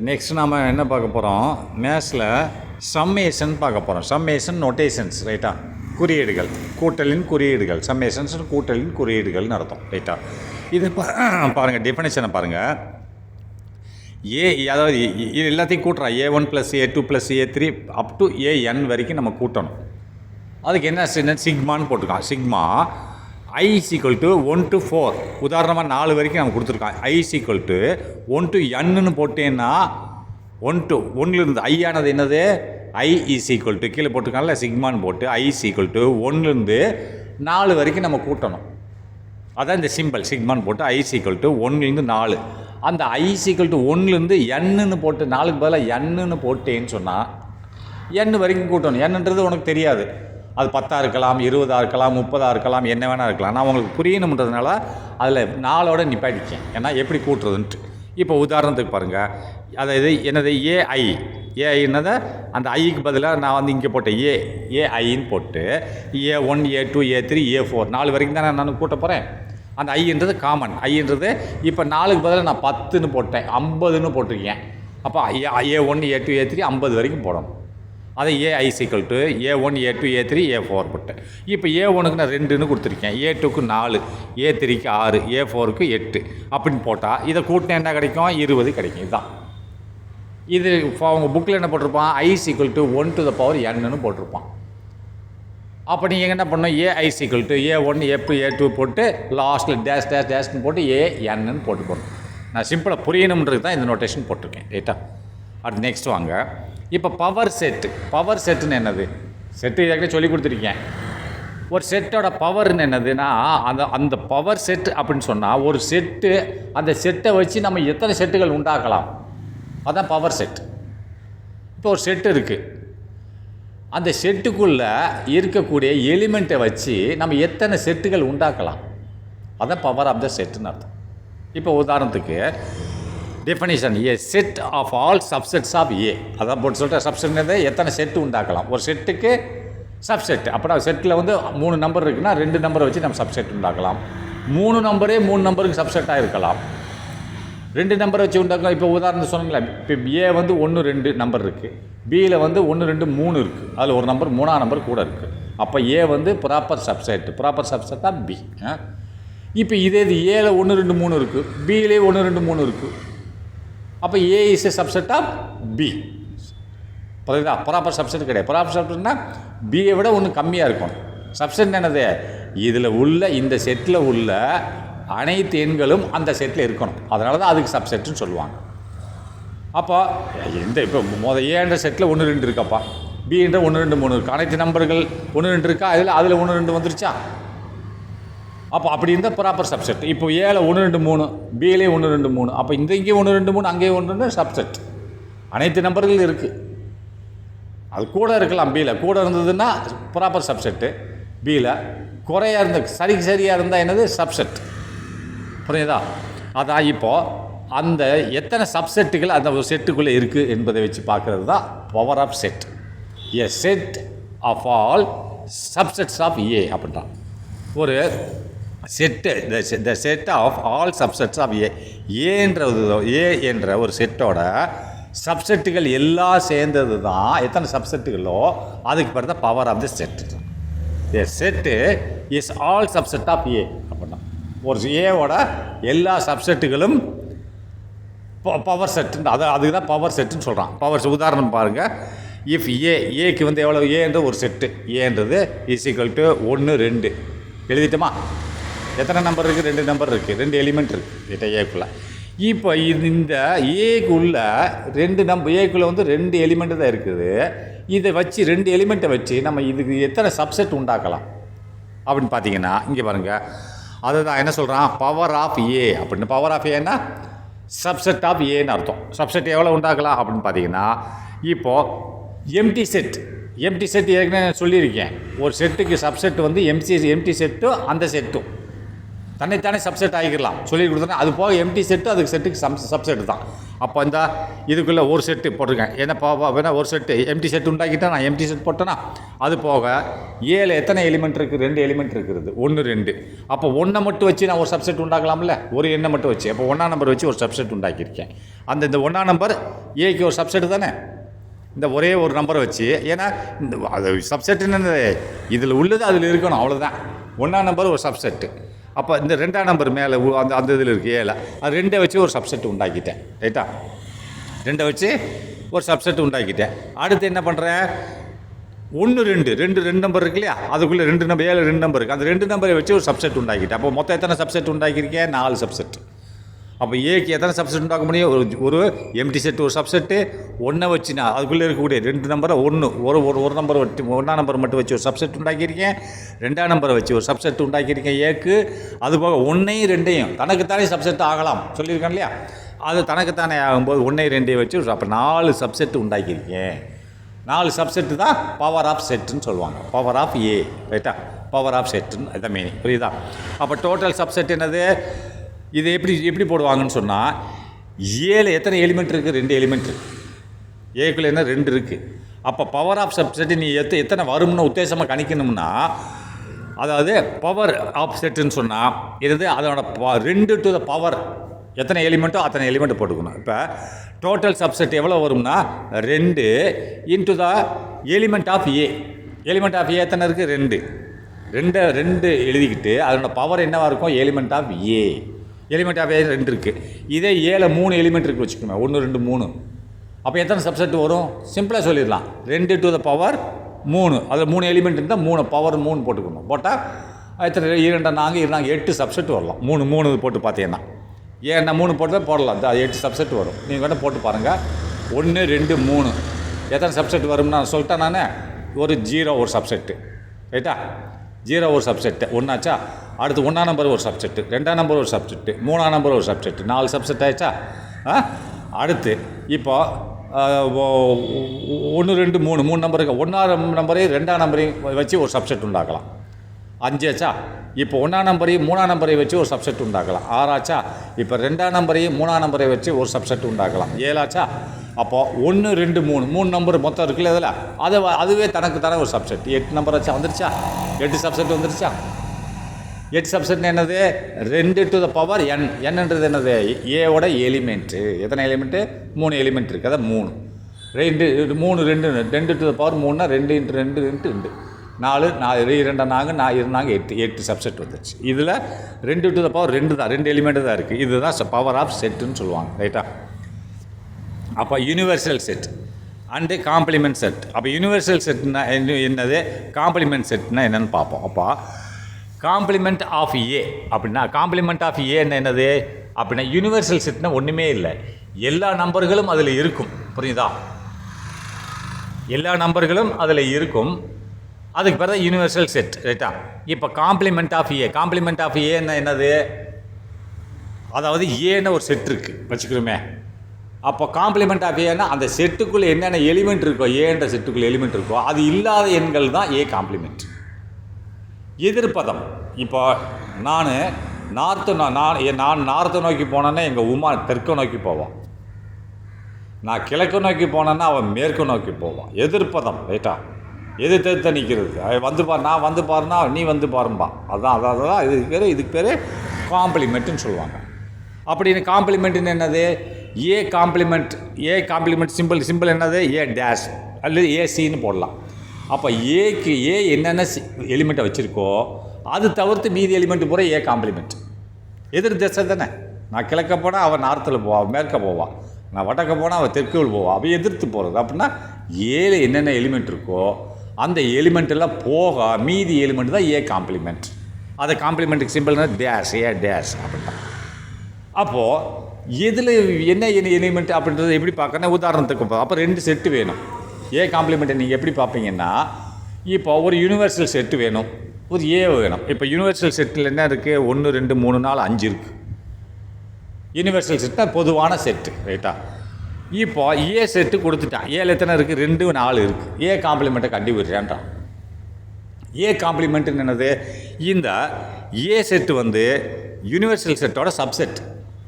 Next நாம் என்ன பார்க்க போகிறோம், மேத்ஸில் சம்மேஷன் பார்க்க போகிறோம். சம்மேஷன் நோட்டேஷன்ஸ், ரைட்டா? குறியீடுகள், கூட்டலின் குறியீடுகள். சம்மேஷன்ஸ் கூட்டலின் குறியீடுகள்னு அர்த்தம், ரைட்டா? இது பாருங்கள், டெஃபினேஷனை பாருங்கள். அதாவது இது எல்லாத்தையும் கூட்டுறோம். A1 + A2 + A3 up to AN வரைக்கும் நம்ம கூட்டணும். அதுக்கு என்ன சிக்மான்னு போட்டிருக்கான். Sigma I = 1 to 4. உதாரணமாக 4 வரைக்கும் நம்ம கொடுத்துருக்கான். I = 1 to N போட்டேன்னா 1 to 1லேருந்து I ஆனது என்னது, I = கீழே போட்டிருக்கான்ல சிக்மான்னு போட்டு I = 1லேருந்து 4 வரைக்கும் நம்ம கூட்டணும். அதான் இந்த சிம்பிள் சிக்மான்னு போட்டு I = 1லேருந்து 4. அந்த I = 1லேருந்து Nன்னு போட்டு 4க்கு பதிலாக Nன்னு போட்டேன்னு சொன்னால் N வரைக்கும் கூட்டணும். Nன்றது உனக்கு தெரியாது. அது 10 இருக்கலாம், 20 இருக்கலாம், 30 இருக்கலாம், என்ன வேணால் இருக்கலாம். நான் உங்களுக்கு புரியணுன்றதுனால அதில் 4ஓட நிப்பாட்டிக்கேன். ஏன்னா எப்படி கூட்டுறதுன்ட்டு. இப்போ உதாரணத்துக்கு பாருங்கள், அதாவது என்னது AI. ஏஐன்னதை அந்த ஐக்கு பதிலாக நான் வந்து இங்கே போட்டேன் ஏஐன்னு போட்டு A1 A2 A3 A4 4 வரைக்கும் தான் நான் கூட்ட போகிறேன். அந்த ஐன்றது காமன். ஐன்றது இப்போ 4க்கு பதிலாக நான் 10ன்னு போட்டேன், 50ன்னு போட்டிருக்கேன். அப்போ A1 A2 A3 50 வரைக்கும் போடணும். அதை AI = A1 A2 A3 A4 போட்டேன். இப்போ A1க்கு நான் 2ன்னு கொடுத்துருக்கேன், A2க்கு 4, A3க்கு 6, A4க்கு 8 அப்படின்னு போட்டால் இதை கூட்டினா என்ன கிடைக்கும், 20 கிடைக்கும். இதுதான் இது. அவங்க புக்கில் என்ன போட்டிருப்பான், I = 1 to the power Nன்னு போட்டிருப்பான். அப்போ நீங்கள் என்ன பண்ணணும், AI = A1 A2 A2 போட்டு லாஸ்ட்டில் டேஷ்னு போட்டு ANன்னு போட்டு போடணும். நான் சிம்பிளாக புரியணுன்றது தான் இந்த நோட்டேஷன் போட்டிருக்கேன், ரைட்டா? அடுத்து நெக்ஸ்ட் வாங்க. இப்போ பவர் செட்டுன்னு என்னது, செட்டு ஏற்கனவே சொல்லி கொடுத்துருக்கேன். ஒரு செட்டோட பவர்னு என்னதுன்னா அந்த பவர் செட் அப்படின்னு சொன்னால் ஒரு செட்டு, அந்த செட்டை வச்சு நம்ம எத்தனை செட்டுகள் உண்டாக்கலாம், அதான் பவர் செட். இப்போ ஒரு செட்டு இருக்குது, அந்த செட்டுக்குள்ளே இருக்கக்கூடிய எலிமெண்ட்டை வச்சு நம்ம எத்தனை செட்டுகள் உண்டாக்கலாம், அதான் பவர் ஆஃப் த செட்டுன்னு அர்த்தம். இப்போ உதாரணத்துக்கு definition, a set of all subsets of A. அதான் போட்டு சொல்லிட்டு சப்செட்ங்கிறது எத்தனை செட்டு உண்டாக்கலாம், ஒரு செட்டுக்கு சப்செட். அப்போ செட்டில் வந்து 3 நம்பர் இருக்குன்னா 2 நம்பரை வச்சு நம்ம சப்செட் உண்டாக்கலாம். 3 நம்பரே 3 நம்பருக்கு சப்செட்டாக இருக்கலாம். 2 நம்பரை வச்சு உண்டாக்கலாம். இப்போ உதாரணம் சொன்னீங்களா, இப்போ ஏ வந்து 1 2 நம்பர் இருக்குது, பியில் வந்து 1 2 3 இருக்குது, அதில் ஒரு நம்பர் 3ஆம் நம்பர் கூட இருக்குது. அப்போ ஏ வந்து ப்ராப்பர் சப்செட்டாக பி. இப்போ இதே இது ஏல 1 2 3 இருக்குது, பியிலே 1 2 3 இருக்குது. அப்போ A is a subset of B. புரியுதா? ப்ராப்பர் சப்செட் கிடையாது. ப்ராப்பர் சப்செட்னா பியை விட ஒன்று கம்மியாக இருக்கும். சப்செட் என்னது, இதில் உள்ள இந்த செட்டில் உள்ள அனைத்து எண்களும் அந்த செட்டில் இருக்கணும். அதனால தான் அதுக்கு சப்செட்டுன்னு சொல்லுவாங்க. அப்போ இப்போ ஏன்ற செட்டில் 1 2 இருக்கப்பா, பின்ற 1 2 3 இருக்குது, அனைத்து நம்பர்கள் 1 2 இருக்கா, அதில் 1 2 வந்துருச்சா? அப்போ அப்படி இருந்தால் ப்ராப்பர் சப்செட். இப்போ ஏல 1 2 3, பிலே 1 2 3, அப்போ இங்கே 1 2 3, அங்கேயே 1 2 சப்செட். அனைத்து நம்பர்கள் இருக்குது, அது கூட இருக்கலாம். பியில் கூட இருந்ததுன்னா ப்ராப்பர் சப்செட்டு, பியில் குறையாக இருந்த சரியாக இருந்தால் என்னது, சப்செட். புரியுதா? அதான் இப்போது அந்த எத்தனை சப்செட்டுகள் அந்த ஒரு செட்டுக்குள்ளே இருக்குது என்பதை வச்சு பார்க்குறது தான் power of set. A set of all subsets of A அப்படின்றான். ஒரு set, the set of all subsets of A என்ற ஒரு செட்டோட சப்செட்டுகள் எல்லாம் சேர்ந்தது தான் எத்தனை சப்செட்டுகளோ அதுக்கு பேர் தான் power of the set. A set is all subset of A அப்படின்னா ஒரு ஏவோட எல்லா சப்செட்டுகளும் பவர் செட்டு. அதுக்கு தான் பவர் செட்டுன்னு சொல்கிறான். பவர் உதாரணம் பாருங்கள். இஃப் ஏக்கு வந்து எவ்வளோ, ஏன்ற ஒரு செட்டு, ஏன்றது இஸ் ஈக்குவல் டு 1 2 எழுதிட்டோமா? எத்தனை நம்பர் இருக்குது, 2 நம்பர் இருக்குது, 2 எலிமெண்ட் இருக்குது ஏக்குள்ளே. இப்போ இந்த ஏக்குள்ள 2 நம்பர், ஏக்குள்ளே வந்து 2 எலிமெண்ட்டு தான் இருக்குது. இதை வச்சு 2 எலிமெண்ட்டை வச்சு நம்ம இதுக்கு எத்தனை சப்செட் உண்டாக்கலாம் அப்படின்னு பார்த்தீங்கன்னா இங்கே பாருங்கள். அதை தான் என்ன சொல்கிறான், பவர் ஆஃப் ஏ அப்படின்னு. பவர் ஆஃப் ஏன்னா சப்செட் ஆஃப் ஏன்னு அர்த்தம். சப்செட் எவ்வளோ உண்டாக்கலாம் அப்படின்னு பார்த்தீங்கன்னா, இப்போது எம்டி செட் ஏற்கனவே நான் சொல்லியிருக்கேன். ஒரு செட்டுக்கு சப்செட் வந்து எம்டி செட்டும் அந்த செட்டும் தன்னைத்தானே சப்செட் ஆகிக்கலாம் சொல்லி கொடுத்தேன். அது போக எம்டி செட்டு அதுக்கு செட்டுக்கு சப்செட்டு தான். அப்போ இந்த இதுக்குள்ளே ஒரு செட்டு போட்டிருக்கேன். வேணா ஒரு செட்டு எம்டி செட் உண்டாக்கிட்டேன், நான் எம்டி செட் போட்டேன்னா அது போக ஏல எத்தனை எலிமெண்ட் இருக்குது, 2 எலிமெண்ட் இருக்குது, 1 2. அப்போ 1 மட்டும் வச்சு நான் ஒரு சப்செட் உண்டாக்கலாம்ல, ஒரு எண்ணை மட்டும் வச்சு. அப்போ 1ஆம் நம்பர் வச்சு ஒரு சப்செட் உண்டாக்கியிருக்கேன். இந்த ஒன்றாம் நம்பர் ஏக்கு ஒரு சப்செட் தானே, இந்த ஒரே ஒரு நம்பரை வச்சு. ஏன்னா இந்த அது சப்செட்டுன்னு இதில் உள்ளது அதில் இருக்கணும், அவ்வளோதான். ஒன்றாம் நம்பர் ஒரு சப்செட்டு. அப்போ இந்த ரெண்டாம் நம்பர் மேலே அந்த இதில் இருக்குது ஏல, அது ரெண்டை வச்சு ஒரு சப்செட் உண்டாக்கிட்டேன். ரைட்டா, ரெண்டை வச்சு ஒரு சப்செட் உண்டாக்கிட்டேன். அடுத்து என்ன பண்ணுறேன், 1 2 ரெண்டு நம்பர் இருக்கு இல்லையா, அதுக்குள்ளே 2 நம்பர் ஏழு 2 நம்பர் இருக்குது, அந்த 2 நம்பரை வச்சு ஒரு சப்செட் உண்டாக்கிட்டேன். அப்போ மொத்தம் எத்தனை சப்செட் உண்டாக்கியிருக்கேன், 4 சப்செட். அப்போ ஏக்கு எத்தனை சப்செட் உண்டாக்க முடியும், ஒரு எம்டி செட் ஒரு சப்செட்டு, ஒன்றை வச்சு நான் அதுக்குள்ளே இருக்கக்கூடிய 2 நம்பரை ஒரு நம்பர் வச்சு 1ஆம் நம்பர் மட்டும் வச்சு ஒரு சப்செட் உண்டாக்கியிருக்கேன், 2ஆம் நம்பரை வச்சு ஒரு சப்செட் உண்டாக்கியிருக்கேன் ஏக்கு. அதுபோக 1ஐயும் 2ஐயும் தனக்குத்தானே சப்செட் ஆகலாம் சொல்லியிருக்கேன் இல்லையா, அது தனக்குத்தானே ஆகும்போது 1ஐயும் 2ஐயும் வச்சு அப்போ 4 சப்செட் உண்டாக்கியிருக்கேன். 4 சப்செட்டு தான் பவர் ஆஃப் செட்டுன்னு சொல்லுவாங்க, பவர் ஆஃப் ஏ. ரைட்டா, பவர் ஆஃப் செட்டுன்னு இதான் மீனிங், புரியுதா? அப்போ டோட்டல் சப்செட் என்னது, இது எப்படி போடுவாங்கன்னு சொன்னால், ஏல எத்தனை எலிமெண்ட் இருக்குது, 2 எலிமெண்ட் இருக்குது. ஏக்குள்ள என்ன 2 இருக்குது. அப்போ பவர் ஆஃப் சப்செட்டு நீ எத்தனை வரும்னு உத்தேசமாக கணிக்கணும்னா, அதாவது பவர் ஆஃப் செட்டுன்னு சொன்னால் இது அதோட 2 டு த பவர் எத்தனை எலிமெண்ட்டோ அத்தனை எலிமெண்ட்டு போட்டுக்கணும். இப்போ டோட்டல் சப்செட் எவ்வளோ வரும்னா 2 into the element of A. Element of A எத்தனை இருக்குது, 2 எழுதிக்கிட்டு அதோட பவர் என்னவாக இருக்கும், element of A. Element of A 2 இருக்குது. இதே ஏல 3 எலிமெண்ட் இருக்குது வச்சுக்கோங்க, 1 2 3. அப்போ எத்தனை சப்செட் வரும், சிம்பிளாக சொல்லிடலாம், 2 டு த பவர் 3. அதில் 3 எலிமெண்ட் இருந்தால் 3 பவர் 3 போட்டுக்கணும். போட்டால் எத்தனை 2 4 8 சப்செட் வரலாம். 3 போட்டு பார்த்தீங்கன்னா, ஏன்னா 3 போட்டு போடலாம், அது 8 சப்செட் வரும். நீங்கள் வேணால் போட்டு பாருங்கள். 1 2 3 எத்தனை சப்செட் வரும்னு நான் சொல்லிட்டேன். நான் ஒரு 0 ஒரு சப்செட்டு. ரைட்டா, 0 ஒரு சப்செட்டு ஒன்றாச்சா. அடுத்து 1ஆம் நம்பர் ஒரு சப்செட்டு, 2ஆம் நம்பர் ஒரு சப்செட்டு, 3ஆம் நம்பர் ஒரு சப்செட்டு, 4 சப்செட் ஆயிடுச்சா. அடுத்து இப்போ 1 2 3 நம்பருக்கு 1ஆம் நம்பரையும் 2ஆம் நம்பரையும் வச்சு ஒரு சப்செட் உண்டாக்கலாம். 5 ஆச்சா. இப்போ 1ஆம் நம்பரையும் 3ஆம் நம்பரையும் வச்சு ஒரு சப்செட் உண்டாக்கலாம். 6 ஆச்சா. இப்போ 2ஆம் நம்பரையும் 3ஆம் நம்பரையும் வச்சு ஒரு சப்செட் உண்டாக்கலாம். 7 ஆச்சா. அப்போது 1 2 3 நம்பர் மொத்தம் இருக்குல்ல இதில், அதுவே தனக்கு தானே ஒரு சப்செட். 8 நம்பர் ஆச்சா, வந்துருச்சா. 8 சப்செட் வந்துருச்சா. 8 சப்செட் என்னது, 2 டு த பவர் n. என்னன்றது என்னது, ஏவோட எலிமெண்ட்டு. எத்தனை எலிமெண்ட்டு, 3 எலிமெண்ட் இருக்குது, அதான் 3 2 டு த பவர் 3னா 2 × 2 × 2 4 2 8 சப்செட் வந்துருச்சு. இதில் 2 டு த பவர் 2 தான், 2 எலிமெண்ட்டு தான் இருக்குது. இதுதான் பவர் ஆஃப் செட்டுன்னு சொல்லுவாங்க. ரைட்டா, அப்போ universal set and complement set. அப்போ யூனிவர்சல் செட்னா என்னது, காம்ப்ளிமெண்ட் செட்னா என்னென்னு பார்ப்போம். அப்போ காம்ப்ளிமெண்ட் ஆஃப் ஏ அப்படின்னா, காம்ப்ளிமெண்ட் ஆஃப் ஏன்னா என்னது அப்படின்னா, யூனிவர்சல் செட்னா ஒன்றுமே இல்லை, எல்லா நம்பர்களும் அதில் இருக்கும். புரியுதா, எல்லா நம்பர்களும் அதில் இருக்கும். அதுக்கு பிறகு தான் யூனிவர்சல் செட். ரைட்டா, இப்போ complement of A. Complement of ஏன்னா என்னது, அதாவது ஏன்னு ஒரு செட் இருக்குது வச்சுக்கிறோமே. அப்போ காம்ப்ளிமெண்ட் ஆஃப் ஏன்னா அந்த செட்டுக்குள்ளே என்னென்ன எலிமெண்ட் இருக்கோ, ஏன்ற செட்டுக்குள்ளே எலிமெண்ட் இருக்கோ அது இல்லாத எண்கள் தான் ஏ காம்ப்ளிமெண்ட். எதிர்ப்பதம், இப்போ நான் நார்த்தை நோக்கி போனேன்னா எங்கள் உமா தெற்கு நோக்கி போவான், நான் கிழக்கு நோக்கி போனேன்னா அவன் மேற்கு நோக்கி போவான். எதிர்ப்பதம். ரைட்டா, எதிர்த்து நிற்கிறது. வந்து பார், நான் வந்து பாருன்னா நீ வந்து பாரும்பா. அதான் இதுக்கு பேர் காம்ப்ளிமெண்ட்டுன்னு சொல்லுவாங்க. அப்படின்னு காம்ப்ளிமெண்ட்டுன்னு என்னது, ஏ காம்ப்ளிமெண்ட் சிம்பிள் என்னது, ஏ டேஷ் அல்லது ஏசின்னு போடலாம். அப்போ ஏக்கு ஏ என்னென்ன எலிமெண்ட்டை வச்சுருக்கோ அது தவிர்த்து மீதி எலிமெண்ட்டு பூரா ஏ காம்ப்ளிமெண்ட். எதிர் திசை தானே, நான் கிழக்க போனால் அவன் நார்த்தில் போவான், மேற்க போவான், நான் வடக்க போனால் அவன் தெற்குள் போவான். அவன் எதிர்த்து போகிறது. அப்படின்னா ஏல என்னென்ன எலிமெண்ட் இருக்கோ அந்த எலிமெண்ட்டெல்லாம் போக மீதி எலிமெண்ட் தான் ஏ காம்ப்ளிமெண்ட். அதை காம்ப்ளிமெண்ட்டுக்கு சிம்பிள்னா டேஷ், ஏ டேஷ் அப்படின்னா. அப்போது எதில் என்ன எலிமெண்ட் அப்படின்றத எப்படி பார்க்கணும், உதாரணத்துக்கு அப்போ 2 செட்டு வேணும். ஏ காம்ப்ளிமெண்ட்டை நீங்கள் எப்படி பார்ப்பீங்கன்னா, இப்போ ஒரு யூனிவர்சல் செட்டு வேணும், ஒரு ஏ வேணும். இப்போ யூனிவர்சல் செட்டில் என்ன இருக்குது, 1 2 3 4 5 இருக்குது. யூனிவர்சல் செட்டு பொதுவான செட்டு. ரைட்டா, இப்போ ஏ செட்டு கொடுத்துட்டான். ஏல எத்தனை இருக்குது, 2 4 இருக்குது. ஏ காம்ப்ளிமெண்ட்டை கண்டுபிடிச்சான்றான். ஏ காம்ப்ளிமெண்ட்டுன்னு என்னது, இந்த ஏ செட்டு வந்து யூனிவர்சல் செட்டோட சப்செட்.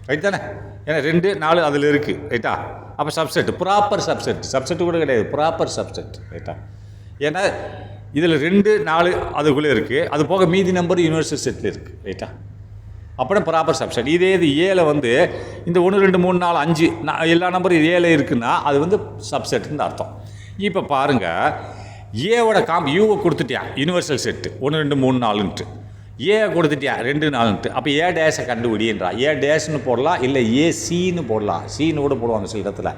ரைட் தானே, ஏன்னா 2 4 அதில் இருக்குது. ரைட்டா, அப்போ சப்செட், ப்ராப்பர் சப்செட்டு கூட கிடையாது, ப்ராப்பர் சப்செட். ரைட்டா, ஏன்னா இதில் 2 4 அதுக்குள்ளே இருக்குது, அது போக மீதி நம்பர் யூனிவர்சல் செட்டில் இருக்குது. ரைட்டா, அப்புறம் ப்ராப்பர் சப்செட். இதே இது ஏல வந்து இந்த 1 2 3 4 5 எல்லா நம்பரும் ஏல இருக்குன்னா அது வந்து சப்செட்டுன்னு அர்த்தம். இப்போ பாருங்கள், ஏவோட யூவை கொடுத்துட்டியா யூனிவர்சல் செட்டு 1 2 3 4ன்ட்டு, ஏ கொடுத்துட்டியா 2 4ன்ட்டு. அப்போ ஏ டேஷை கண்டுபிடின்றா. ஏ டேஷ்னு போடலாம், இல்லை ஏ சீன்னு போடலாம். சீன்னு கூட போடுவாங்க சில இடத்துல.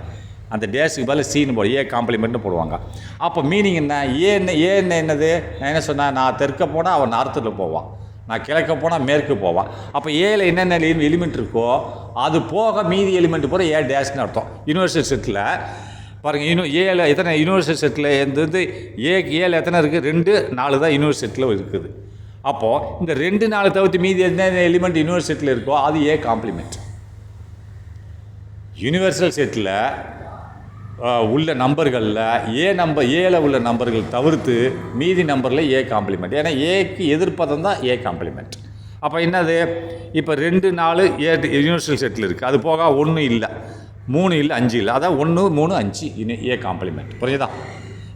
அந்த டேஸுக்கு பதில் சீன்னு போடும், ஏ காம்ப்ளிமெண்ட்னு போடுவாங்க. அப்போ மீனிங் என்ன? என்னது? நான் என்ன சொன்னேன், நான் தெற்க போனால் அவன் நார்த்தில் போவான், நான் கிழக்க போனால் மேற்கு போவான். அப்போ ஏல என்னென்ன எலிமெண்ட் இருக்கோ அது போக மீதி எலிமெண்ட் போகிற ஏ டேஷ்னு அர்த்தம். யூனிவர்சல் செட்டில் பாருங்கள், ஏல எத்தனை யூனிவர்சல் செட்டில் வந்து ஏல எத்தனை இருக்குது? 2 4 தான் யூனிவர்சல் செட்டில் இருக்குது. அப்போது இந்த 2 4 தவிர்த்து மீதி என்னென்ன எலிமெண்ட் யூனிவர்சல் செட்டில் இருக்கோ அது ஏ காம்ப்ளிமெண்ட். யூனிவர்சல் செட்டில் உள்ள நம்பர்களில் ஏல உள்ள நம்பர்கள் தவிர்த்து மீதி நம்பரில் ஏ காம்ப்ளிமெண்ட். ஏன்னா ஏக்கு எதிர்ப்பதம் தான் ஏ காம்ப்ளிமெண்ட். அப்போ என்னது? இப்போ 2 4 ஏ யூனிவர்சல் செட்டில் இருக்குது, அது போக 1 இல்லை 3 இல்லை 5 இல்லை, அதான் 1 3 5 ஏ காம்ப்ளிமெண்ட். புரியுதா?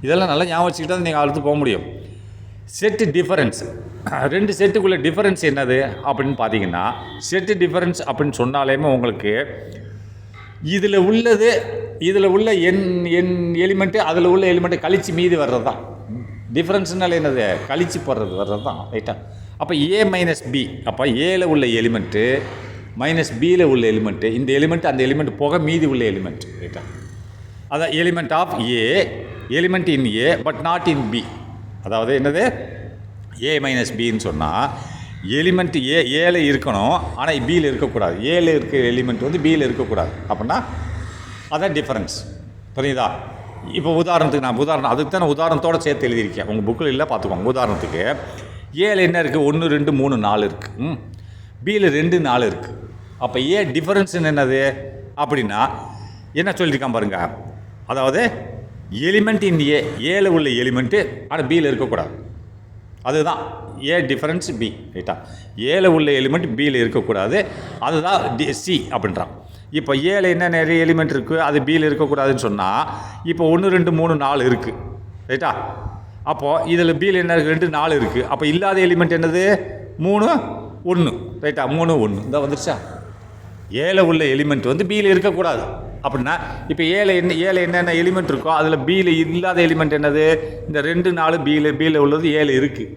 இதெல்லாம் நல்லா ஞாபகம் வச்சுக்கிட்டா நீங்கள் அடுத்து போக முடியும். செட்டு டிஃபரன்ஸ், 2 செட்டுக்குள்ளே டிஃபரன்ஸ் என்னது அப்படின்னு பார்த்தீங்கன்னா, செட்டு டிஃபரன்ஸ் அப்படின்னு சொன்னாலேயுமே உங்களுக்கு இதில் உள்ள என் எலிமெண்ட்டு அதில் உள்ள எலிமெண்ட்டை கழித்து மீதி வர்றது தான் டிஃப்ரென்ஸ்னால. என்னது? கழித்து போடுறது வர்றது தான். ரைட்டா? அப்போ ஏ மைனஸ் பி, அப்போ ஏல உள்ள எலிமெண்ட்டு மைனஸ் பியில் உள்ள எலிமெண்ட்டு, இந்த எலிமெண்ட் அந்த எலிமெண்ட் போக மீதி உள்ள எலிமெண்ட். ரைட்டா? அதான் element of A, element in A but not in B. அதாவது என்னது? ஏ மைனஸ் பின்னு சொன்னால் எலிமெண்ட் ஏல இருக்கணும், ஆனால் பியில் இருக்கக்கூடாது. ஏல இருக்கிற எலிமெண்ட் வந்து பியில் இருக்கக்கூடாது. அப்படின்னா அதான் டிஃபரன்ஸ். புரியுதா? இப்போ உதாரணத்துக்கு அதுக்கு தான் நான் உதாரணத்தோடு சேர்த்து எழுதியிருக்கேன். உங்கள் புக்கில் இல்லை, பார்த்துக்கோங்க. உதாரணத்துக்கு ஏல என்ன இருக்குது? 1 2 3 4 இருக்குது, பியில் 2 4 இருக்குது. அப்போ ஏ டிஃபரன்ஸ் என்னது அப்படின்னா என்ன சொல்லியிருக்கான் பாருங்கள். அதாவது எலிமெண்ட் இன் ஏல உள்ள எலிமெண்ட்டு ஆனால் பியில் இருக்கக்கூடாது. அதுதான் ஏ டிஃபரன்ஸ் பி. ரைட்டா? ஏல உள்ள எலிமெண்ட் பியில் இருக்கக்கூடாது, அதுதான் சி அப்படின்றான். இப்போ ஏல என்ன நிறைய எலிமெண்ட் இருக்குது, அது பியில் இருக்கக்கூடாதுன்னு சொன்னால் இப்போ 1 2 3 4 இருக்குது. ரைட்டா? அப்போது இதில் பியில் என்ன இருக்குது? 2 4 இருக்குது. அப்போ இல்லாத எலிமெண்ட் என்னது? 3 1. ரைட்டா? 3 1 இந்த வந்துருச்சா? ஏல உள்ள எலிமெண்ட் வந்து பியில் இருக்கக்கூடாது அப்படின்னா இப்போ ஏல என்னென்ன எலிமெண்ட் இருக்கோ அதில் பியில் இல்லாத எலிமெண்ட் என்னது? இந்த 2 4 பியில் உள்ளது ஏல இருக்குது.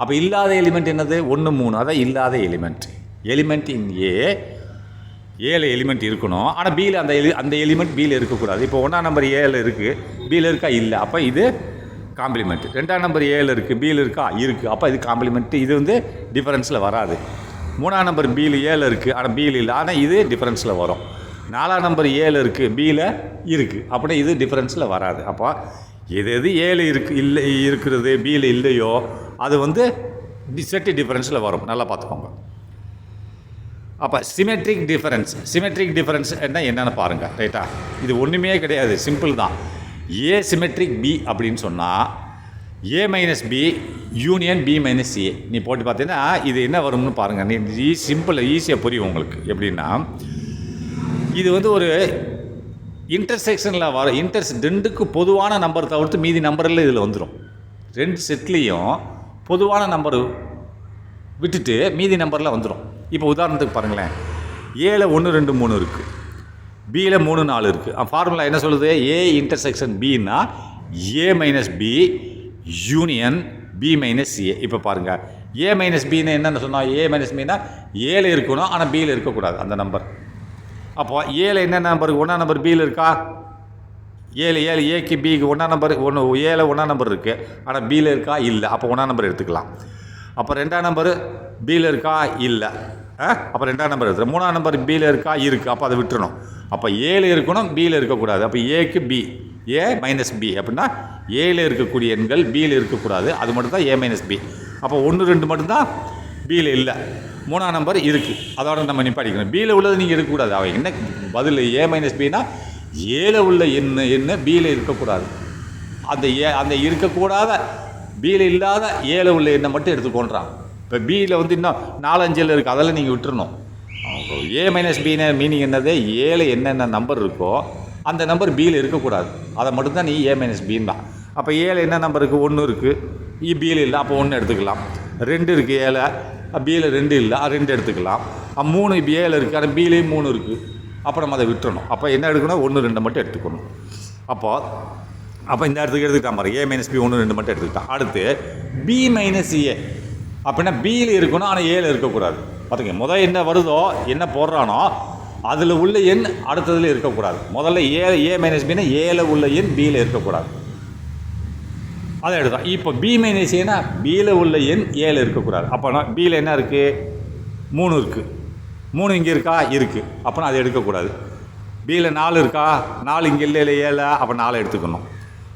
அப்போ இல்லாத எலிமெண்ட் என்னது? 1 3. அதான் இல்லாத எலிமெண்ட் இன் ஏல எலிமெண்ட் இருக்கணும், ஆனால் பியில் அந்த எலிமெண்ட் பியில் இருக்கக்கூடாது. இப்போ 1ஆம் நம்பர் ஏல இருக்குது, பியில் இருக்கா? இல்லை. அப்போ இது காம்ப்ளிமெண்ட். 2ஆம் நம்பர் ஏல இருக்குது, பியில் இருக்கா? இருக்குது. அப்போ இது காம்ப்ளிமெண்ட். இது வந்து டிஃபரன்ஸில் வராது. 3ஆம் நம்பர் பியில் ஏல இருக்குது, ஆனால் பியில் இல்லை, ஆனால் இது டிஃபரன்ஸில் வரும். 4ஆம் நம்பர் ஏல இருக்குது, பியில் இருக்குது, அப்படின்னா இது டிஃபரன்ஸில் வராது. அப்போ எது ஏல இருக்கிறது பியில் இல்லையோ அது வந்து செட்டு டிஃபரன்ஸில் வரும். நல்லா பார்த்துக்கோங்க. அப்போ சிமெட்ரிக் டிஃபரன்ஸ் என்னென்னு பாருங்கள். ரைட்டா? இது ஒன்றுமே கிடையாது, சிம்பிள் தான். ஏ சிமெட்ரிக் பி அப்படின்னு சொன்னால் A minus B union B minus A நீ போட்டு பார்த்தீங்கன்னா இது என்ன வரும்னு பாருங்கள். நீ ஈஸியாக புரியும் உங்களுக்கு. எப்படின்னா இது வந்து ஒரு இன்டர்செக்ஷனில் வர ரெண்டுக்கு பொதுவான நம்பர் தவிர்த்து மீதி நம்பரில் இதில் வந்துடும். 2 செட்லேயும் பொதுவான நம்பர் விட்டுட்டு மீதி நம்பரில் வந்துடும். இப்போ உதாரணத்துக்கு பாருங்களேன், ஏல 1 2 3 இருக்குது, பியில் 3 4 இருக்குது. ஃபார்முலா என்ன சொல்லுது? ஏ இன்டர்செக்ஷன் பின்னா A minus B union B minus A. இப்போ பாருங்கள், ஏ மைனஸ் பின்னு என்னென்னு சொன்னால் ஏ மைனஸ் பின்னா ஏல இருக்கணும், ஆனால் பியில் இருக்கக்கூடாது அந்த நம்பர். அப்போ ஏல என்ன நம்பர்? 1ஆம் நம்பர் பியில் இருக்கா? ஏழு ஏக்கு பிக்கு 1ஆம் நம்பர் ஏல 1ஆம் நம்பர் இருக்குது, ஆனால் பியில் இருக்கா? இல்லை. அப்போ 1ஆம் நம்பர் எடுத்துக்கலாம். அப்போ 2ஆம் நம்பர் பியில் இருக்கா? இல்லை. அப்போ 2ஆம் நம்பர் எடுத்துக்கலாம். 3ஆம் நம்பர் பியில் இருக்கா? இருக்குது. அப்போ அதை விட்டுறணும். அப்போ ஏல இருக்கணும், பியில் இருக்கக்கூடாது. அப்போ ஏக்கு பி ஏ மைனஸ் பி அப்படின்னா ஏல இருக்கக்கூடிய எண்கள் பியில் இருக்கக்கூடாது, அது மட்டும் தான் ஏ மைனஸ் பி. அப்போ 1 2 மட்டும்தான் பியில் இல்லை, 3ஆம் நம்பர் இருக்குது, அதோட நம்ம நிப்பாட்டிக்கணும். பியில் உள்ளது நீங்கள் எடுக்கக்கூடாது. அவன் என்ன பதில்? ஏ மைனஸ் பின்னா ஏல உள்ள என்ன பியில் இருக்கக்கூடாது, அந்த இருக்கக்கூடாத பியில் இல்லாத ஏல உள்ள எண்ணை மட்டும் எடுத்துக்கொள்றான். இப்போ பியில் வந்து இன்னும் 4 5 இருக்குது, அதெல்லாம் நீங்கள் விட்டுறணும். ஏ மைனஸ் பின்னு மீனிங் என்னது? ஏல என்னென்ன நம்பர் இருக்கோ அந்த நம்பர் பியில் இருக்கக்கூடாது, அதை மட்டும்தான் நீ ஏ மைனஸ் பின்னா. அப்போ ஏல என்ன நம்பர் இருக்குது? 1 இருக்குது, பியில் இல்லை, அப்போ 1 எடுத்துக்கலாம். 2 இருக்குது ஏல, பியில் 2 இல்லை, 2 எடுத்துக்கலாம். 3 இப்போ ஏல இருக்குது, ஆனால் பிலேயும் 3 இருக்குது. அப்போ நம்ம அதை விட்டுறணும். அப்போ என்ன எடுக்கணும், 1 2 மட்டும் எடுத்துக்கணும். அப்போ இந்த இடத்துக்கு எடுத்துக்கிட்டான் பாரு, A - B 1 2 மட்டும் எடுத்துக்கிட்டான். அடுத்து B - A அப்படின்னா பியில் இருக்கணும், ஆனால் ஏல இருக்கக்கூடாது. பார்த்துங்க, முதல் என்ன வருதோ என்ன போடுறானோ அதில் உள்ள எண் அடுத்ததில் இருக்கக்கூடாது. முதல்ல A - Bனா ஏல உள்ள எண் பியில் இருக்கக்கூடாது. அதை எடுத்தான். இப்போ B - Aனா பியில் உள்ள எண் ஏல இருக்கக்கூடாது. அப்போனா பியில் என்ன இருக்குது, 3 இருக்குது. 3 இங்கே இருக்கா, இருக்குது. அப்போனா அதை எடுக்கக்கூடாது. பியில் 4 இருக்கா, 4 இங்கே இல்லை, 7, அப்போ 4 எடுத்துக்கணும்.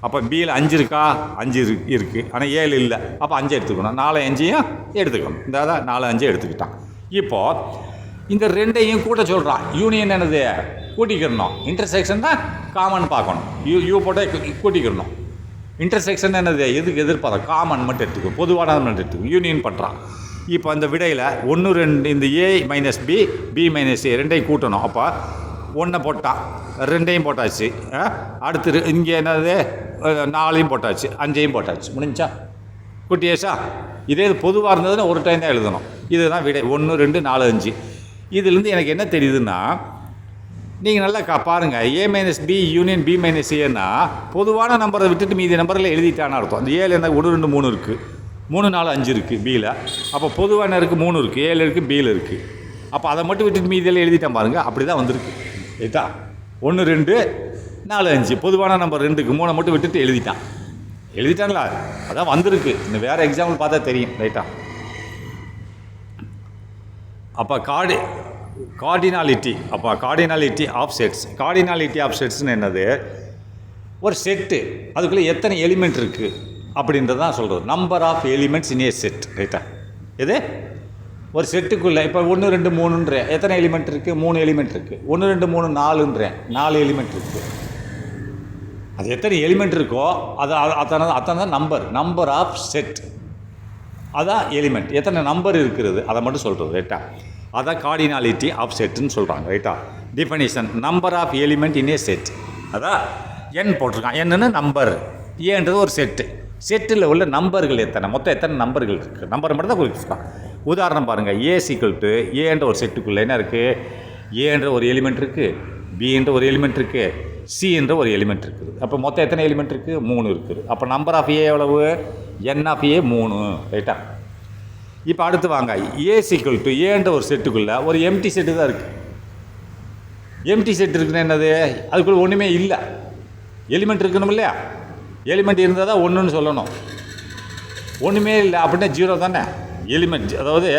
அப்போ பியில் 5 இருக்கா, 5 இருக்குது, ஆனால் 7 இல்லை, அப்போ 5 எடுத்துக்கணும். 4 5 எடுத்துக்கணும். இந்த 4 5 எடுத்துக்கிட்டான். இப்போது இந்த 2ஐயும் கூட்ட சொல்கிறான். யூனியன் என்னது, கூட்டிக்கிறணும். இன்டர்செக்ஷன் தான் காமன் பார்க்கணும். யூ போட்டால் கூட்டிக்கிறணும். இன்டர்செக்ஷன் என்னது, எதுக்கு எதிர்பார்த்தோம், காமன் மட்டும் எடுத்துக்கணும், பொதுவானது மட்டும் எடுத்துக்கணும். யூனியன் பண்ணுறான். இப்போ அந்த விடையில் 1 2 இந்த A - B B - A 2ஐயும் கூட்டணும். அப்போ 1 போட்டான், 2ஐயும் போட்டாச்சு. அடுத்து இங்கே என்னது, 4ஐயும் போட்டாச்சு, 5ஐயும் போட்டாச்சு. முடிஞ்சா கூட்டியாச்சா? இதே இது பொதுவாக இருந்ததுன்னா ஒரு டைம் தான் எழுதணும். இதுதான் விடை. 1 2 4 5. இதுலேருந்து எனக்கு என்ன தெரியுதுன்னா, நீங்கள் நல்லா பாருங்கள், A - B யூனியன் B - Aன்னா பொதுவான நம்பரை விட்டுட்டு மீதி நம்பரில் எழுதிட்டான்னு அர்த்தம். அந்த ஏழு என்ன 1 2 3 இருக்குது, 3 4 5 இருக்குது பியில். அப்போ பொதுவான இருக்குது 3 இருக்குது, 7 இருக்குது, பியில் இருக்குது. அப்போ அதை மட்டும் விட்டுட்டு மீதியெல்லாம் எழுதிட்டான் பாருங்கள். அப்படி தான் வந்திருக்கு. ரைட்டா? 1 2 4 5 பொதுவான நம்பர் 2க்கு 3 மட்டும் விட்டுட்டு எழுதிட்டான்ல, அதான் வந்திருக்கு. இந்த வேறு எக்ஸாம்பிள் பார்த்தா தெரியும். ரைட்டா? அப்போ cardinality of sets. Cardinality of செட்ஸ்னு என்னது, ஒரு செட்டு அதுக்குள்ளே எத்தனை எலிமெண்ட் இருக்குது அப்படின்றதான் சொல்கிறது. Number of elements in a set. ரைட்டா? இது ஒரு செட்டுக்குள்ளே இப்போ 1 2 3ன்றேன், எத்தனை எலிமெண்ட் இருக்குது, 3 எலிமெண்ட் இருக்குது. 1 2 3 4ன்றேன், 4 எலிமெண்ட் இருக்குது. அது எத்தனை எலிமெண்ட் இருக்கோ அத்தனை தான் நம்பர் ஆஃப் செட். அதான் எலிமெண்ட். எத்தனை நம்பர் இருக்கிறது அதை மட்டும் சொல்கிறது. ரைட்டா? அதான் கார்டினாலிட்டி ஆஃப் செட்டுன்னு சொல்கிறாங்க. ரைட்டா? Definition, number of element in a set. அதான் என் போட்டிருக்கான். என்னன்னு நம்பர், ஏன்றது ஒரு செட்டில் உள்ள நம்பர்கள் மொத்தம் எத்தனை நம்பர்கள் இருக்குது, நம்பர் மட்டும் தான் குறிப்பிட்டான். உதாரணம் பாருங்கள், ஏன்ற ஒரு செட்டுக்குள்ளே என்ன இருக்குது, ஏன்ற ஒரு எலிமெண்ட் இருக்குது, பின்ற ஒரு எலிமெண்ட் இருக்குது, சின்ற ஒரு எலிமெண்ட் இருக்குது. அப்போ மொத்தம் எத்தனை எலிமெண்ட் இருக்குது, 3 இருக்குது. அப்போ நம்பர் ஆஃப் ஏ எவ்வளவு, என் ஆஃப் ஏ 3. ரைட்டா? இப்போ அடுத்து வாங்க, ஏன்ற ஒரு செட்டுக்குள்ளே ஒரு எம்டி செட்டு தான் இருக்குது. எம்டி செட் இருக்குன்னு என்னது, அதுக்குள்ளே ஒன்றுமே இல்லை, எலிமெண்ட் இருக்கணும் இல்லையா? எலிமெண்ட் இருந்தால் தான் 1ன்னு சொல்லணும். ஒன்றுமே இல்லை அப்படின்னா 0 தானே எலிமெண்ட். அதாவது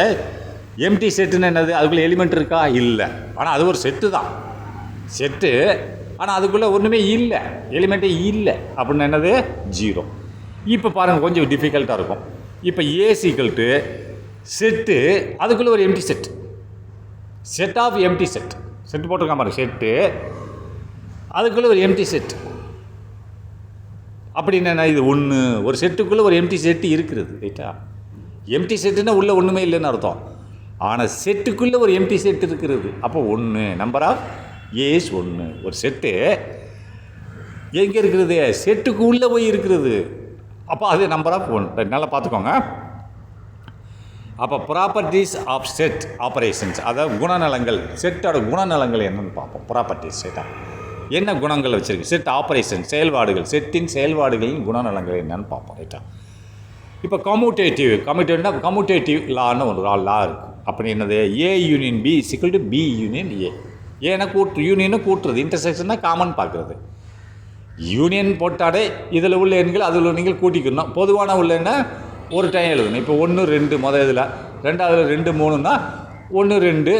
எம்டி செட்டுன்னு என்னது, அதுக்குள்ளே எலிமெண்ட் இருக்கா, இல்லை. ஆனால் அது ஒரு செட்டு தான், செட்டு. ஆனால் அதுக்குள்ளே ஒன்றுமே இல்லை, எலிமெண்ட்டே இல்லை அப்படின்னு என்னது, 0. இப்போ பாருங்கள், கொஞ்சம் டிஃபிகல்ட்டாக இருக்கும். இப்போ செட்டு, அதுக்குள்ளே ஒரு empty set of empty set போட்டிருக்கான் பாருங்க, செட்டு அதுக்குள்ளே ஒரு எம்டி செட். அப்படின்னு என்ன, இது ஒன்று, ஒரு செட்டுக்குள்ளே ஒரு எம்டி செட்டு இருக்கிறது. ரைட்டா? எம்டி செட்டுன்னா உள்ளே ஒன்றுமே இல்லைன்னு அர்த்தம். ஆனால் செட்டுக்குள்ளே ஒரு எம்டி செட் இருக்கிறது. அப்போ 1, நம்பர் ஆஃப் ஏஸ் 1. ஒரு செட்டு எங்கே இருக்கிறது, செட்டுக்கு உள்ளே போய் இருக்கிறது. அப்போ அது நம்பர் ஆஃப் 1. நல்லா பார்த்துக்கோங்க. அப்போ ப்ராப்பர்ட்டிஸ் ஆஃப் செட் ஆப்ரேஷன்ஸ், அதாவது குணநலங்கள், செட்டோட குணநலங்கள் என்னென்னு பார்ப்போம். ப்ராப்பர்ட்டிஸ் செட்டாக என்ன குணங்கள் வச்சுருக்கு, செட் ஆப்ரேஷன் செயல்பாடுகள், செட்டின் செயல்பாடுகளின் குணநலங்கள் என்னன்னு பார்ப்போம். ரைட்டா? இப்போ கம்யூட்டேட்டிவ் லான்னு ஒரு லா இருக்குது. அப்படி என்னது, A union B = B union A. ஏன்னா யூனியனை கூட்டுறது, இன்டர்செக்ஷன்னா காமன் பார்க்குறது. யூனியன் போட்டாலே இதில் உள்ள எண்கள் அதில் உள்ள எண்கள் கூட்டிக்கணும். பொதுவான உள்ள எண்ணை ஒரு டைம் எழுதணும். இப்போ 1 2 இதில், ரெண்டாவது 2 3ன்னா 1 2,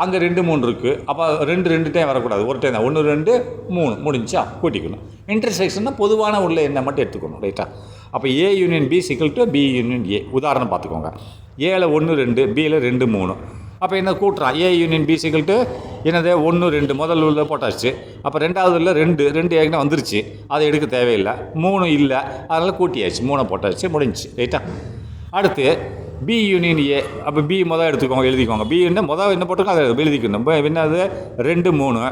அங்கே 2 3 இருக்குது. அப்போ 2 டைம் வரக்கூடாது, ஒரு டைம் தான். 1 2 3 முடிஞ்சா கூட்டிக்கணும். இன்டர்செக்ஷன்னா பொதுவான உள்ள எண்ணை மட்டும் எடுத்துக்கணும். ரைட்டா? அப்போ A union B = B union A. உதாரணம் பார்த்துக்கோங்க, ஏல 1 2, பியில் 2 3. அப்போ என்ன கூட்டுறான், A யூனியன் B = என்னது, 1 2 முதல்ல உள்ள போட்டாச்சு. அப்போ ரெண்டாவது உள்ள 2 ஏற்கனவே வந்துருச்சு, அதை எடுக்க தேவையில்லை. 3 இல்லை, அதனால் கூட்டியாச்சு, 3 போட்டாச்சு, முடிஞ்சு. ரைட்டா? அடுத்து B யூனியன் A. அப்போ B எழுதிக்கோங்க. B என்ன என்ன போட்டிருக்கோம் அதை எழுதிக்கணும். என்னது 2 3.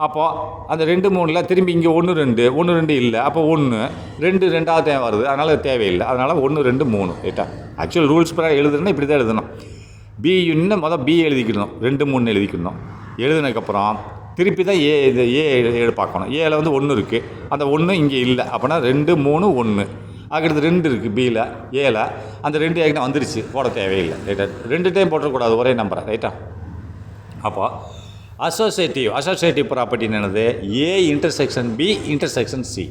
அப்போது அந்த 2 3ல் திரும்பி இங்கே 1 2 1 2 இல்லை, அப்போ 1 2 2வது தேவை வருது, அதனால் தேவையில்லை, அதனால் 1 2 3 ரைட்டா. ஆக்சுவல் ரூல்ஸ் பிரகாரம் எழுதுனா இப்படி தான் எழுதணும். பி யூனியன் மொதல் பி எழுதிக்கணும், 2 3 எழுதிக்கணும். எழுதுனதுக்கப்புறம் திருப்பி தான் இது ஏ பார்க்கணும். ஏல வந்து 1 இருக்குது, அந்த 1 இங்கே இல்லை, அப்போனா 2 3 1 அதுக்கடுத்து 2 இருக்குது பியில் ஏல, அந்த 2 ஏற்கனவே வந்துருச்சு, போட தேவையில்லை ரைட்டா. 2 டைம் போட்டக்கூடாது ஒரே நம்பரை ரைட்டா. அப்போ அசோசியேட்டிவ் ப்ராப்பர்ட்டின்னு என்னது, A intersection B intersection C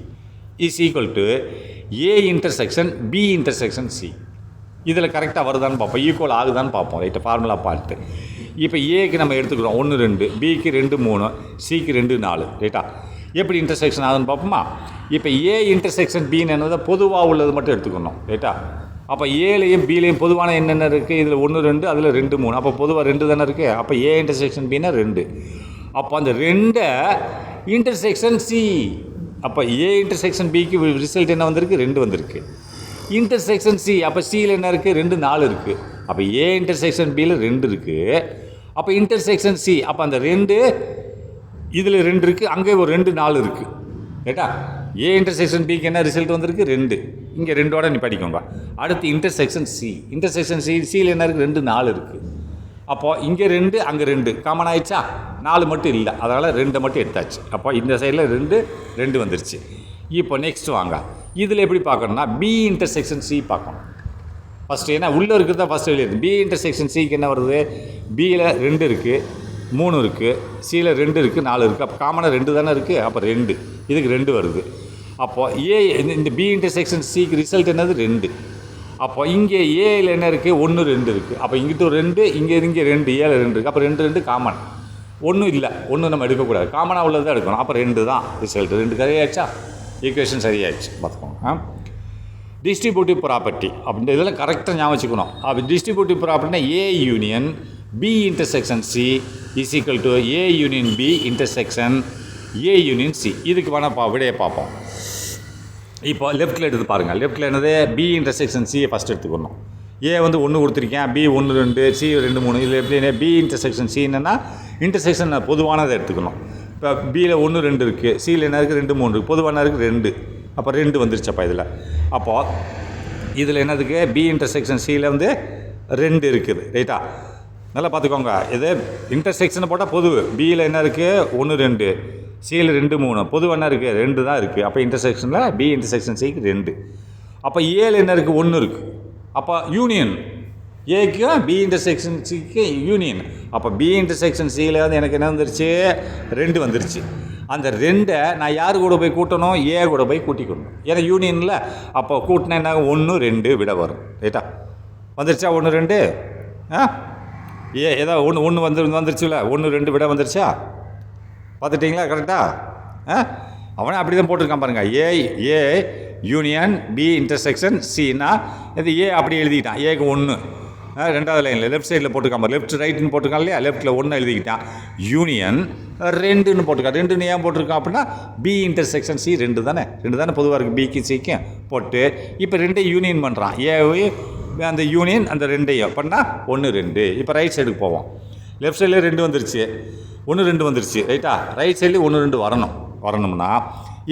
is equal to A intersection B intersection C. இதில் கரெக்டாக வருதான்னு பார்ப்போம், ஈக்குவல் ஆகுதான்னு பார்ப்போம் ரைட்டு. ஃபார்முலா பார்த்து இப்போ ஏக்கு நம்ம எடுத்துக்கிறோம் 1 2, பிக்கு 2 3, சிக்கு 2 4 ரைட்டா. எப்படி இன்டர்செக்ஷன் ஆகுதுன்னு பார்ப்போமா. இப்போ ஏ இன்டர்செக்ஷன் பின்னு என்னதை பொதுவாக உள்ளது மட்டும் எடுத்துக்கணும் ரைட்டா. அப்போ ஏலையும் பிலையும் பொதுவான என்னென்ன இருக்குது, இதில் 1 2 அதில் 2 3, அப்போ பொதுவாக 2 தானே இருக்குது. அப்போ ஏ இன்டர்செக்ஷன் பின்னா 2. அப்போ அந்த 2 இன்டர்செக்ஷன் சி, அப்போ ஏ இன்டர்செக்ஷன் பிக்கு ரிசல்ட் என்ன வந்திருக்கு, 2 வந்திருக்கு. இன்டர்செக்ஷன் சி, அப்போ சியில் என்ன இருக்குது, 2 4 இருக்குது. அப்போ ஏ இன்டர்செக்ஷன் பியில் 2 இருக்குது. அப்போ இன்டர்செக்ஷன் சி, அப்போ அந்த 2 இதில் 2 இருக்குது, அங்கே ஒரு 2 4 இருக்குது ரைட்டா. ஏ இன்டர்செக்ஷன் பிக்கு என்ன ரிசல்ட் வந்திருக்கு, 2. இங்கே 2ஓட நீ படிக்கோங்க. அடுத்து இன்டர்செக்ஷன் சி, இன்டர்செக்ஷன் சியில் என்ன இருக்குது, 2 4 இருக்குது. அப்போது இங்கே 2 அங்கே 2 காமன் ஆயிடுச்சா, 4 மட்டும் இல்லை, அதனால் 2 மட்டும் எடுத்தாச்சு. அப்போ இந்த சைடில் 2 வந்துருச்சு. இப்போ நெக்ஸ்ட் வாங்க, இதில் எப்படி பார்க்கணும்னா பி இன்டர்செக்ஷன் சி பார்க்கணும் ஃபஸ்ட்டு. ஏன்னா உள்ளே இருக்கிறது தான் ஃபஸ்ட்டு எழுதிது. பி இன்டர்செக்ஷன் சிக்கு என்ன வருது, பியில் 2 இருக்குது, 3 இருக்குது, சியில் 2 இருக்குது, 4 இருக்குது. அப்போ காமனாக 2 தானே இருக்குது, அப்போ 2 இதுக்கு 2 வருது. அப்போது ஏ இந்த பி இன்டர்செக்ஷன் சிக்கு ரிசல்ட் என்னது, 2. அப்போ இங்கே ஏயில் என்ன இருக்குது, 1 2 இருக்குது. அப்போ இங்கிட்ட ஒரு 2, இங்கே 2 ஏல 2 இருக்குது. அப்போ 2 2 காமன், ஒன்றும் இல்லை, ஒன்றும் நம்ம எடுக்கக்கூடாது, காமனாக உள்ளது தான் எடுக்கணும். அப்போ 2 தான் ரிசல்ட். 2 சரியாச்சா, ஈக்குவேஷன் சரியாயிடுச்சு பார்த்துக்கோங்க. டிஸ்ட்ரிபியூட்டிவ் ப்ராப்பர்ட்டி அப்படின்ற இதெல்லாம் கரெக்டாக ஞாபகம் வச்சுக்கணும். அப்போ டிஸ்ட்ரிபியூட்டிவ் ப்ராப்பர்ட்டினா A union B intersection C is equal to A union B intersection A union C. இதுக்கு வேணால் விடையை பார்ப்போம். இப்போ லெஃப்ட்டில் எடுத்து பாருங்கள். லெஃப்ட்டில் என்னது, பி இன்டர்செக்ஷன் சியை ஃபஸ்ட் எடுத்துக்கணும். ஏ வந்து 1 கொடுத்துருக்கேன், பி 1 2, சி 2 3. இதில் எப்படி பி இன்டர்செக்ஷன் சி என்னென்னா இன்டர்செக்ஷன் பொதுவானதை எடுத்துக்கணும். இப்போ பியில் 1 2 இருக்குது, சியில் என்ன இருக்குது, 2 3 இருக்குது, பொதுவான இருக்குது 2. அப்போ 2 வந்துருச்சப்பா இதில். அப்போது இதில் என்னதுக்கு, பி இன்டர்செக்ஷன் சியில் வந்து 2 இருக்குது ரைட்டா. நல்லா பார்த்துக்கோங்க, இது இன்டர்செக்ஷனை போட்டால் பொது. பியில் என்ன இருக்குது, 1 2, சியில் 2 3, பொதுவாக என்ன இருக்குது, 2 தான் இருக்குது. அப்போ இன்டர்செக்ஷனில் பி இன்டர்செக்ஷன் சிக்கு 2. அப்போ ஏல என்ன இருக்குது, 1 இருக்குது. அப்போ யூனியன் ஏக்கு பி இன்டர்செக்ஷன் சிக்கு யூனியன். அப்போ பி இன்டர்செக்ஷன் சியில் வந்து எனக்கு என்ன வந்துருச்சு, 2 வந்துருச்சு. அந்த 2 நான் யார் கூட போய் கூட்டணும், ஏ கூட போய் கூட்டிக்கணும். ஏன்னா யூனியனில் அப்போ கூட்டினா என்ன, 1 2 விட வரும் ரைட்டா. வந்துருச்சா 1 2 ஏ ஏதோ ஒன்று வந்துருச்சுல, 1 2 விட வந்துருச்சா, பார்த்துட்டிங்களா கரெக்டாக. அவனே அப்படி தான் போட்டிருக்கான் பாருங்கள். ஏ யூனியன் பி இன்டர்செக்ஷன் சின்னா இது ஏ அப்படி எழுதிக்கிட்டான். ஏக்கு 1 2வது லைனில் லெஃப்ட் சைடில் போட்டிருக்கான் பாரு, லெஃப்ட் ரைட்டுன்னு போட்டிருக்கான் இல்லையா. லெஃப்ட்டில் 1 எழுதிக்கிட்டான், யூனியன் 2ன்னு போட்டிருக்கான். 2ன்னு ஏன் போட்டிருக்கான் அப்படின்னா பி இன்டர்செக்ஷன் சி 2 தானே பொதுவாக இருக்குது பிக்கு சிக்கும் போட்டு. இப்போ 2 யூனியன் பண்ணுறான், ஏ அந்த யூனியன் அந்த 2 பண்ணால் 1 2. இப்போ ரைட் சைடுக்கு போவோம். லெஃப்ட் சைடில் 2 வந்துருச்சு, 1 2 வந்துருச்சு ரைட்டா. ரைட் சைட்லேயும் 1 2 வரணும்னா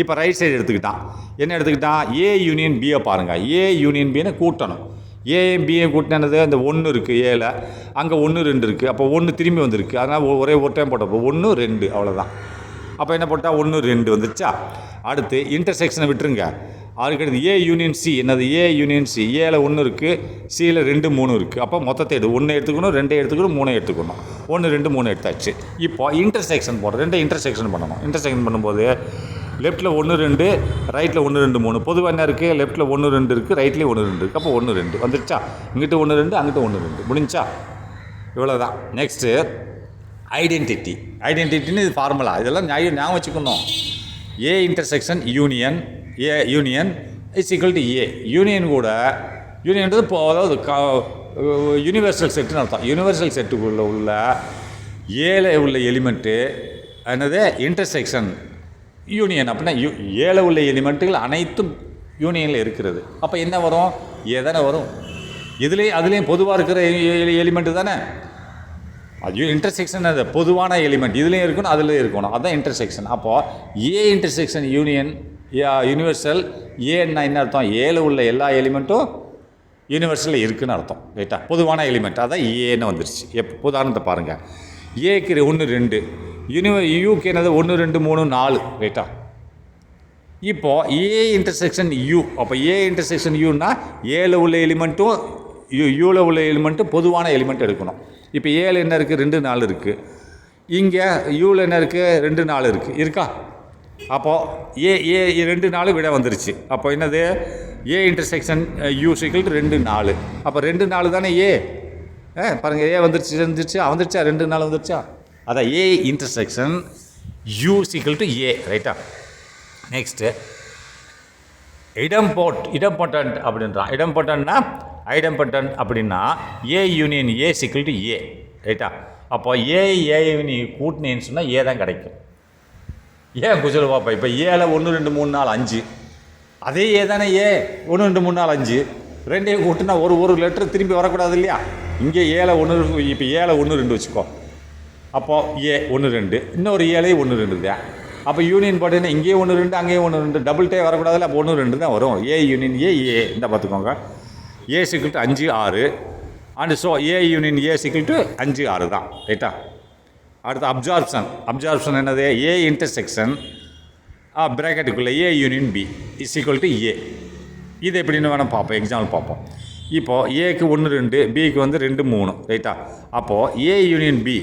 இப்போ ரைட் சைடு எடுத்துக்கிட்டான். என்ன எடுத்துக்கிட்டான், ஏ யூனியன் பியை பாருங்கள். ஏ யூனியன் பின்னு கூட்டணும். ஏஎம் பிஏ கூட்டினது அந்த 1 இருக்குது ஏல, அங்கே 1 2 இருக்குது. அப்போ 1 திரும்பி வந்திருக்கு, அதனால் ஒரே ஒரு டைம் போட்டப்போ 1 2 அவ்வளோதான். அப்போ என்ன போட்டால் 1 2 வந்துச்சா. அடுத்து இன்டர்செக்ஷனை விட்டுருங்க. அதுக்கடுத்து ஏ யூனியன் சி என்னது, ஏ யூனியன் சி ஏல 1 இருக்குது, சியில் 2 3 இருக்குது. அப்போ மொத்தத்தை 1 எடுத்துக்கணும், 2 எடுத்துக்கணும், 3 எடுத்துக்கணும். 1 2 3 எடுத்தாச்சு. இப்போ இன்டர்செக்ஷன் போடுறோம், 2 இன்டர்செக்ஷன் பண்ணணும். இன்டர்செக்ஷன் பண்ணும்போது லெஃப்ட்டில் 1 2, ரைட்டில் 1 2 3. பொதுவாக என்ன இருக்குது, லெஃப்ட்டில் 1 2 இருக்குது, ரைட்லேயும் 1 2 இருக்குது. அப்போ 1 2 வந்துருச்சா. இங்கிட்ட 1 2, அங்கிட்ட 1 2 முடிஞ்சா. இவ்வளோ தான். நெக்ஸ்ட்டு ஐடென்டிட்டின்னு இது ஃபார்முலா. இதெல்லாம் ஞாபகம் வச்சுக்கணும். A intersection union is equal to A. Union கூட யூனியன்றது இப்போ அதாவது யூனிவர்சல் செட்டுன்னு அர்த்தம். யூனிவர்சல் செட்டுக்குள்ளே உள்ள ஏல உள்ள எலிமெண்ட்டு என்னது இன்டர்செக்ஷன் யூனியன் அப்படின்னா ஏல உள்ள எலிமெண்ட்டுகள் அனைத்தும் யூனியனில் இருக்கிறது. அப்போ என்ன வரும், ஏ தானே வரும். அதுலேயும் பொதுவாக இருக்கிற எலிமெண்ட்டு தானே. அது இன்டர்செக்ஷன் அது பொதுவான எலிமெண்ட் இதுலேயும் இருக்கணும் அதுலேயும் இருக்கணும், அதுதான் இன்டர்செக்ஷன். அப்போது ஏ இன்டர்செக்ஷன் யூனியன் யூனிவர்சல் ஏன்னா என்ன அர்த்தம்? ஏல உள்ள எல்லா எலிமெண்ட்டும் யூனிவர்சலில் இருக்குதுன்னு அர்த்தம். ரைட்டா? பொதுவான எலிமெண்ட் அதான் ஏன்னு வந்துருச்சு. உதாரணத்தை பாருங்கள். ஏக்கு 1 2 யூக்கு என்னது 1 2 3 4. ரைட்டா? இப்போது ஏ இன்டர்செக்ஷன் யூ, அப்போ ஏ இன்டர்செக்ஷன் யூன்னா ஏல உள்ள எலிமெண்ட்டும் யூவில் உள்ள எலிமெண்ட்டும் பொதுவான எலிமெண்ட் எடுக்கணும். இப்போ ஏல என்ன இருக்குது? 2 4 இருக்குது. இங்கே யூவில் என்ன இருக்குது? 2 4 இருக்குது. இருக்கா? அப்போது ஏ 2 4 விட வந்துருச்சு. அப்போ என்னது? ஏ இன்டர்செக்ஷன் யூ சிக்கல் 2 4. அப்போ 2 4 தானே ஏ. பாருங்கள், ஏ வந்துருச்சா 2 4 வந்துருச்சா? அதான் ஏ இன்டர்செக்ஷன் யூ சிக்கல் டு ஏ. ரைட்டா? நெக்ஸ்ட்டு இடம்பொட்டன்ட் அப்படின்றான். இடம்பொட்டன்ட்னா ஐடம்பொட்டன்ட் அப்படின்னா ஏ யூனியன் ஏ சிக்கல் டு ஏ. ரைட்டா? அப்போ ஏ யூனியன் கூட்டினேன்னு சொன்னால் ஏ தான் கிடைக்கும். ஏன் குஜல் பாப்பா? இப்போ ஏல 1 2 3 4 5 அதே ஏ தானே. ஏ 1 2 3 4 5 ரெண்டையும் கூட்டினா ஒரு லெட்டர் திரும்பி வரக்கூடாது இல்லையா? இங்கே ஏல 1 இப்போ ஏல 1 2 வச்சுக்கோ. அப்போது ஏ 1 2 இன்னொரு ஏலையும் 1 2 தான். அப்போ யூனியன் போட்டீங்கன்னா இங்கேயும் 1 2 அங்கேயும் 1 2 டபுள் டே வரக்கூடாதுல்ல. அப்போ 1 2 தான் வரும். ஏ யூனியன் ஏ இந்த பார்த்துக்கோங்க. ஏ சிக்கல் to 5 6 and so A union A சிக்கல் டு 5 6 தான். ரைட்டா? அடுத்து அப்சார்ப்ஷன் என்னது? ஏ இன்டர்செக்ஷன் ப்ராக்கெட்டுக்குள்ளே A union B is equal to A. இது எப்படின்னு வேணால் பார்ப்போம், எக்ஸாம்பிள் பார்ப்போம். இப்போது ஏக்கு 1 2 பிக்கு வந்து 2 3. ரைட்டா? அப்போது ஏ யூனியன் பி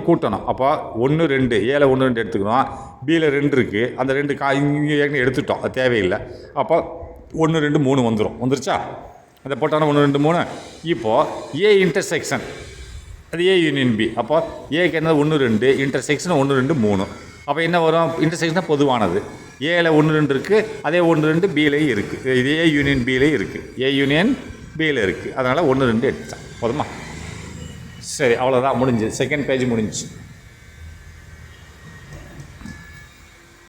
கூட்டணும். அப்போ 1 2 ஏல 1 2 எடுத்துக்கணும். பியில் 2 இருக்குது. அந்த 2 இங்கே ஏற்கனவே எடுத்துட்டோம், அது தேவையில்லை. அப்போ 1 2 3 வந்துருச்சா? அதை போட்டாலும் 1 2 3. இப்போது ஏ இன்டர்செக்ஷன் அது ஏ யூனியன் பி. அப்போ ஏக்கு என்ன? 1 2 இன்டர்செக்ஷன் 1 2 3. அப்போ என்ன வரும்? இன்டர்செக்ஷன் பொதுவானது. ஏல 1 2 இருக்குது, அதே 1 2 பிலையும் இருக்குது. இது ஏ யூனியன் பிலையும் இருக்குது, ஏ யூனியன் பியில் இருக்குது. அதனால் 1 2 எடுத்துட்டான். போதுமா? சரி, அவ்வளோதான், முடிஞ்சு. செகண்ட் பேஜ் முடிஞ்சு.